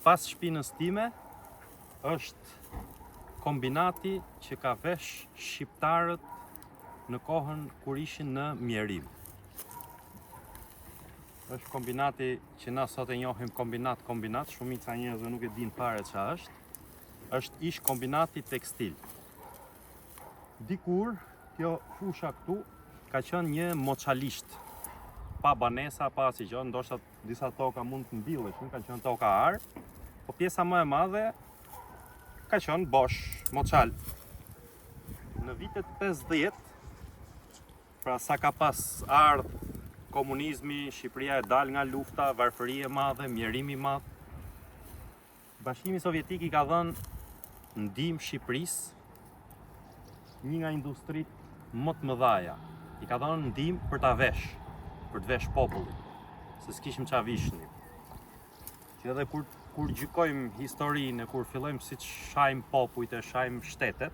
pas shpinës time është kombinati që ka vesh shqiptarët në kohën kur ishin në mjerim. Është kombinati që na sot e njohim kombinat, shumica njerëzve nuk e din fare ç'a është. Është ish kombinati tekstil. Dikur, kjo fusha këtu ka qenë një moçalisht, pa banesa, pa asgjë gjë, ndoshta disa toka mund të mbilleshin, ka qenë toka ar, po pjesa më e madhe ka qenë bosh, moçal. Në vitet 50, pra sa ka pas ardh komunizmi, Shqipëria e dal nga lufta, varfëri e madhe, mjerimi i madh, Bashkimi Sovjetik i ka dhënë ndihmë Shqipërisë, një nga industritë më të mëdha. I ka dhënë ndihmë për ta vesh, për të vesh popullin, se s'kishim ç'a vishnim. Që edhe kur gjykojmë historinë, kur fillojmë si të shajmë popujt e shajmë shtetet,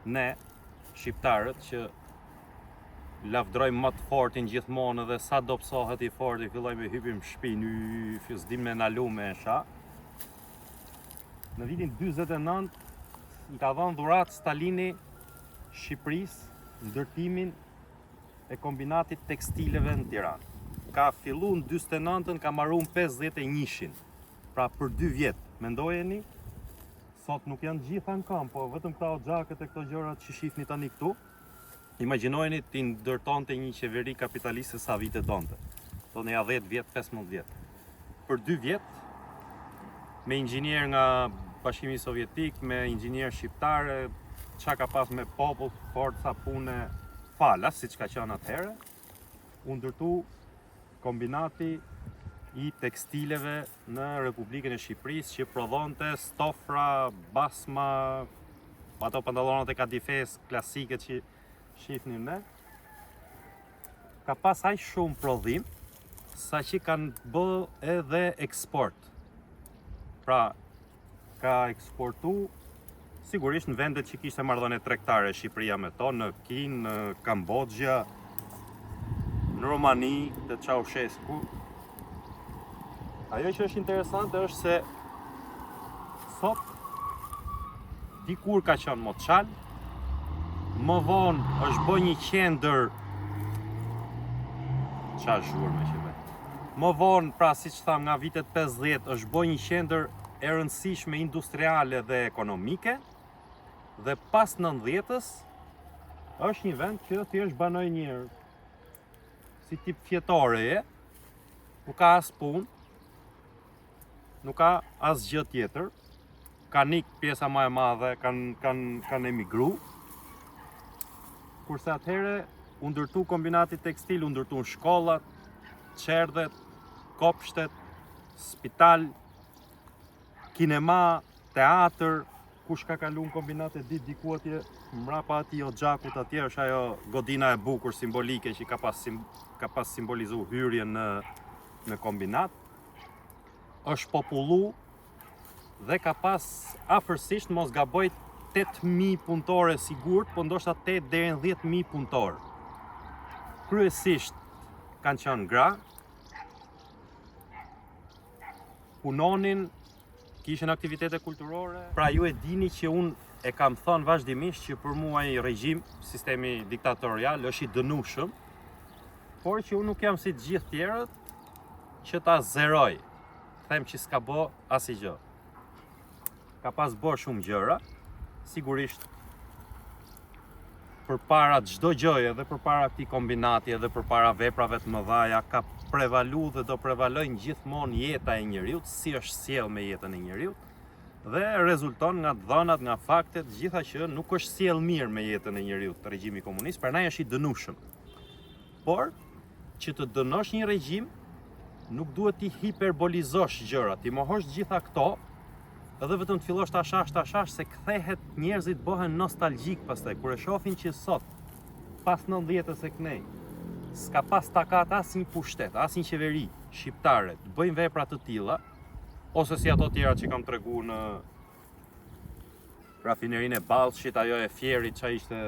ne, shqiptarët, që lavdrojmë më të fortin gjithmonë dhe sa do psohet i forti, fillojmë e hypim shpinë, s'dim me na lume e sha. Në vitin 49 i ka dhënë dhuratë Stalini Shqipërisë ndërtimin e kombinatit tekstileve në Tiranë. Ka fillu në 49-ën, ka marru në 51-shin. Pra për 2 vjetë, mendojeni, sot nuk janë gjitha në kam, po vetëm këta xhakët e këto gjërat që shihni tani këtu, imagjinojeni ti ndërtonte një qeveri kapitaliste sa vite donte. Doneja 10 vjet, 15 vjet. Për 2 vjet, me inxhinier nga Bashkimi Sovjetik, me inxhinier shqiptare, çka ka pas me popull, forca pune, falas, siç ka qenë atëherë, u ndërtu kombinati i tekstileve në Republikën e Shqipërisë që prodhonte stofra, basma, ato pantallonat e kadifes klasike që shihnim ne. Ka pas aq shumë prodhim sa që kanë bë edhe eksport. Pra, ka eksportu sigurisht në vendet që kishte marrëdhënie tregtare Shqipëria me to, në Kinë, në Kambodgja, në Romani, të Ceaușescu. Ajo që është interesante është se sot dikur ka qenë moçal, më vonë është bë një qendër qa zhurme që vetë. Më vonë, pra si që tham nga vitet 50, është bë një qendër e rëndësishme industriale dhe ekonomike, dhe pas 90-s është një vend që thjesht banoj njerëz. Si tip fjetore, nuk ka as punë, nuk ka as gjë tjetër, kanë ikë pjesa më e madhe, kanë emigru. Kurse atëhere u ndërtu kombinati tekstil, u ndërtu shkollat, qerdhet, kopshtet, spital, kinema, teatr, kush ka kalu në kombinate ditë diku atje, mrapa ati o xhakut atje është ajo godina e bukur simbolike që ka pas simbolizu hyrjen në kombinat. Është popullu dhe ka pas afërsisht, mos gaboj, 8.000 punëtore sigurt, po ndoshta 8 deri në 10.000 punëtor. Kryesisht kanë qenë gra, punonin, kishin aktivitete kulturore. Pra ju e dini që unë e kam thënë vazhdimisht që për mua i regjim, sistemi diktatorial, është i dënushëm, por që unë nuk jam si të gjithë tjerët që ta zeroj. Them që s'ka bë asgjë. Ka pas bërë shumë gjëra, sigurisht përpara çdo gjëje dhe përpara këtij kombinati edhe përpara veprave të mëdha ka prevalu dhe do prevalojnë gjithmonë jeta e njeriut, si është sjell me jetën e njeriut, dhe rezulton nga dhënat, nga faktet, gjitha që nuk është sjell mirë me jetën e njeriut regjimi komunist, prandaj është i dënushëm. Por që të dënosh një regjim, nuk duhet ti hiperbolizosh gjërat, ti mohosh gjitha këto, edhe vetëm të fillosh ta shash se kthehet njerëzit bëhen nostalgjik pastaj kur e shohin që sot pas 90-s e kënej s'ka pas takat asnjë pushtet, asnjë qeveri shqiptare të bëjnë vepra të tilla, ose si ato tjera që kam treguar në rafinerinë e Ballshit, ajo e Fierit që ishte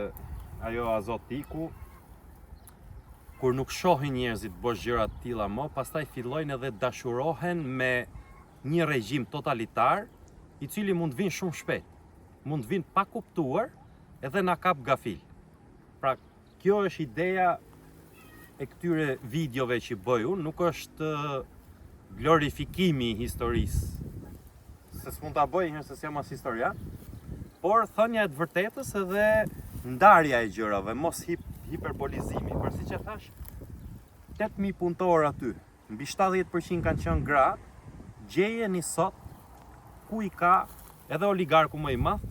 ajo azotiku, kur nuk shohin njerëzit bësh gjëra të tilla më, pastaj fillojnë edhe dashurohen me një regjim totalitar i cili mund vinë shumë shpejt, mund vinë pa kuptuar edhe na kap gafil. Pra, kjo është ideja e këtyre videove që bëj unë, nuk është glorifikimi i historisë, se s'mund ta bëj njërë se s'jam as historian, por thënia e të vërtetës edhe ndarja e gjërave, mos hiperbolizimi. Për si që thash, 8.000 punëtor aty, mbi 70% kanë qenë gra, gjejeni sot ku i ka edhe oligarku më i madh,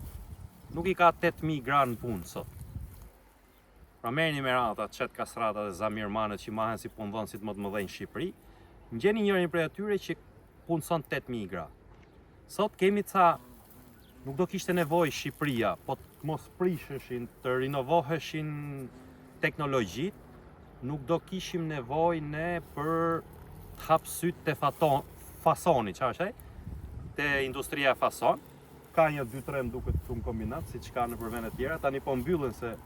nuk i ka 8.000 gra në punë sot. Pra merrni me radhë atë Çet Kasrata dhe Zamir Manët që mahen si punëdhënësit më të mëdhenj në Shqipëri, ngjeni njërin prej atyre që punëson 8.000 gra. Sot kemi ca, nuk do kishte nevojë Shqipëria, po të mos prisheshin, të rinovoheshin teknologjitë, nuk do kishim nevojë ne për të hap syt te fasoni, çfarë është ai? Te industria e fason. Ka një 2-3 duket këtu në kombinat, siç ka në vende të tjera, tani po mbyllen se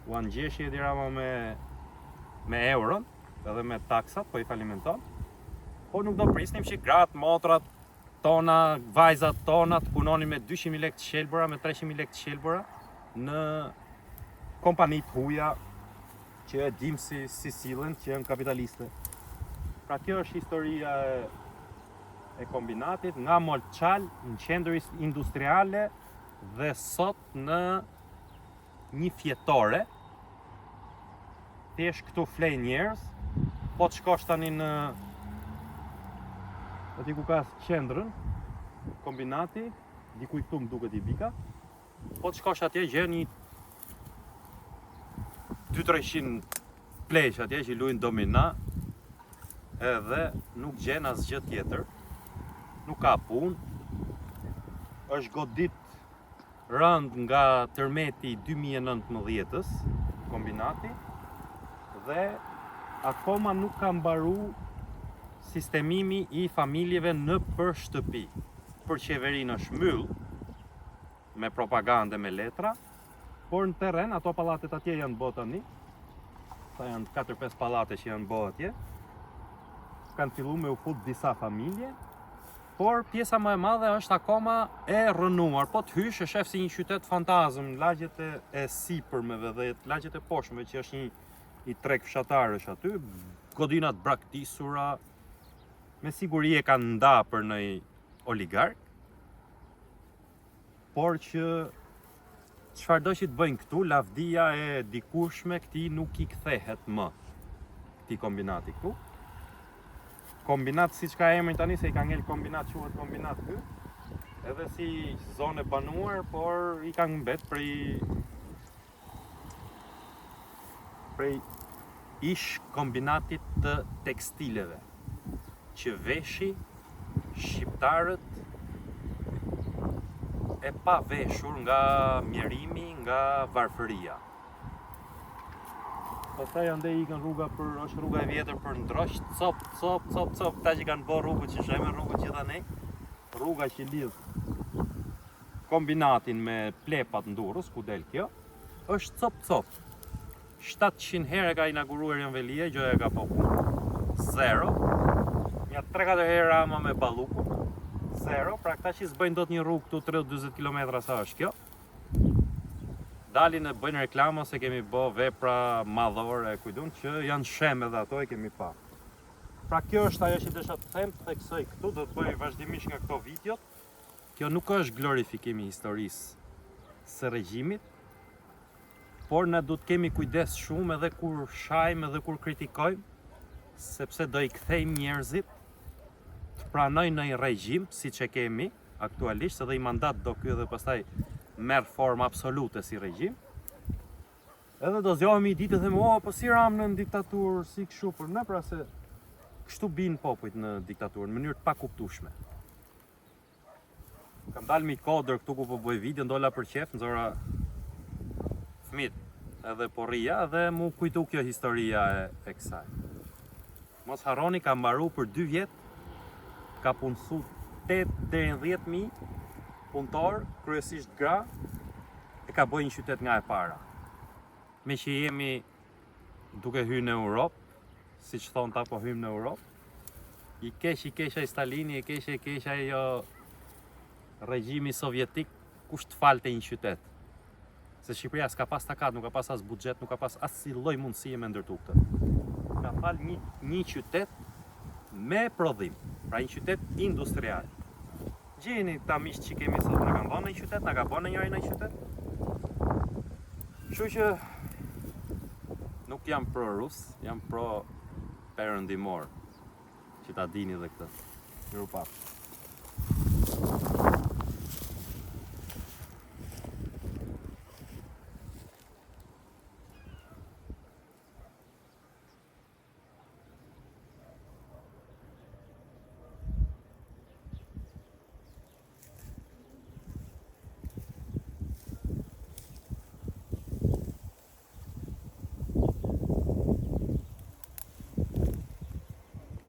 u angjeshje Edi Rama me euron, edhe me taksat, po i falimenton. Po nuk do prisnim që gratë, motrat tona, vajzat tona të punonin me 200.000 lekë të shelbura, me 300.000 lekë të shelbura në kompani të huaja që e dim si sillen, që janë kapitaliste. Pra kjo është historia e kombinatit nga Molçal në qendër industriale dhe sot në një fjetore. Thjesht këtu flej njerëz, po të shkosh tani në aty ku ka qendrën, kombinati, dikuj këtu më duket i bika, po të shkosh atje gjen një 200-300 pleq atje që luajnë domina, edhe nuk gjen asgjë tjetër, nuk ka punë, është godit rënd nga tërmeti 2019-ës, kombinati, dhe akoma nuk ka mbaru sistemimi i familjeve në për shtëpi. Për qeverinë është mbyll, me propagande, me letra, por në terren, ato pallatet atje janë bë tani, sa janë 4-5 pallate që janë bë atje, kanë fillu me u fut disa familje, por pjesa më e madhe është akoma e rënuar, po të hysh e shef si një qytet fantazm, lagjet e sipërmeve dhe lagjet e poshtmeve që është një treg fshatarësh aty, godinat braktisura, me siguri e kanë nda për në oligark, por që çfarëdo që të bëjnë këtu, lavdia e dikushme këti nuk i kthehet më, këti kombinati këtu. Kombinat si që ka emrin tani, se i ka ngel kombinat, quhet kombinat këtu, edhe si zonë e banuar, por i ka mbet prej ish kombinatit të tekstileve, që veshi shqiptarët e pa veshur nga mjerimi, nga varfëria. Pastaj andej ikën rruga është rruga e vjetër për ndrosh, cop, ta që kanë bërë rrugët që shojmë rrugët gjitha ne, rruga që lidh kombinatin me plepat në Durrës, ku del kjo, është cop. 700 herë ka inauguruar Janvelia, gjoja ka po punë, 0. Nja 3-4 herë Rama me Ballukun, 0. Pra këta që s'bëjnë dot një rrugë këtu 30-40 km sa është kjo, dalin e bëjnë reklama se kemi bë vepra madhore, kujdun që janë shem edhe ato e kemi pa. Pra kjo është ajo që desha të them, të theksoj këtu, do të bëj vazhdimisht nga këto videot. Kjo nuk është glorifikimi i historisë së regjimit, por ne du të kemi kujdes shumë edhe kur shajmë edhe kur kritikojmë, sepse do i kthejmë njerëzit të pranojnë në një regjim, si që kemi aktualisht, edhe i mandat do ky edhe pastaj merr formë absolute si regjim. Edhe do zgjohemi ditë dhe themi, po si ram në diktaturë, si kështu, por ne pra se kështu bin popujt në diktaturë, në mënyrë të pakuptueshme. Kam dalë mi kodër këtu ku po bëj video, ndola për qef, nxora fëmit edhe porria dhe mu kujtu kjo historia e kësaj. Mos harroni, ka mbaru për 2 vjet, ka punësu 8 deri në 10.000 punëtor, kryesisht gra, e ka bëj një qytet nga e para. Me që jemi duke hyrë në Europë, si që thonë ta po hymë në Europë, I keq ai Stalini, i keq ajo regjimi sovjetik, kush të falte një qytet. Se Shqipëria s'ka pas takat, nuk ka pas as buxhet, nuk ka pas as si lloj mundësie me ndërtu këtë. Ka fal një qytet me prodhim, pra një qytet industrial. Gjeni ta miq që kemi sot, na kanë bënë një qytet, na ka bënë njëri në qytet. Kështu që nuk jam pro rus, jam pro perëndimor. Që ta dini edhe këtë. Miru paf.